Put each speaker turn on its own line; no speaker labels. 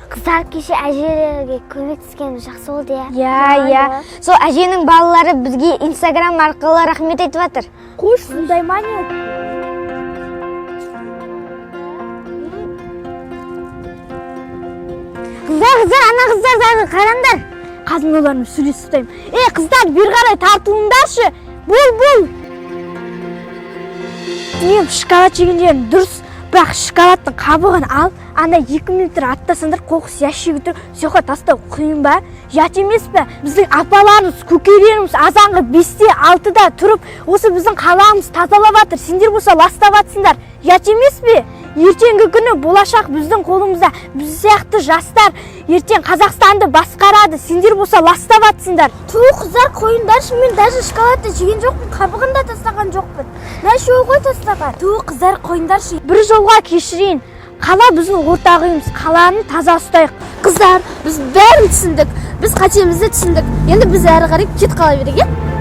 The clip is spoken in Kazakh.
Қыздар кеше әжелерге көмектескені жақсы болды я.
Иә. Сол әженің балалары бізге Instagram арқылы рахмет айтып жатыр.
Қош, сондай ма не?
Қыздар, ана қыздарды қараңдар.
Қазір олармен сөйлесіп ұстаймын. Қыздар, бері қарай тартылыңдаршы. Бұл. Мен шоколад жегендерің дұрыс, бірақ шоколадтың қабығын ал, анда 2 минуттар аттасаңдар қоқыс ящигі тұр, соқа тастау қиын ба? Ят емес пе? Біздің апаларымыз, көкелеріміз азанғы 5-те 6-да тұрып, осы біздің қаламыз тазалап жатыр. Сендер болса ластап жатсыңдар. Ят емес пе? Ертеңгі күні болашақ біздің қолымызда. Біз сияқты жастар ертең Қазақстанды басқарады. Сендер болса ластап жатсыңдар.
Қыздар қойындаршы, мен даже шоколадты жеген жоқпын, қабығын да тастаған жоқпын. Мәші ғой тастаған.
Қыздар қойындаршы. Бір жолға кешірейін. Қала біздің ортақ үйіміз, қаланы таза ұстайық.
Қыздар, біз бәрін түсіндік. Біз қатемізді түсіндік. Енді біз әрі қарай кет қала берейік.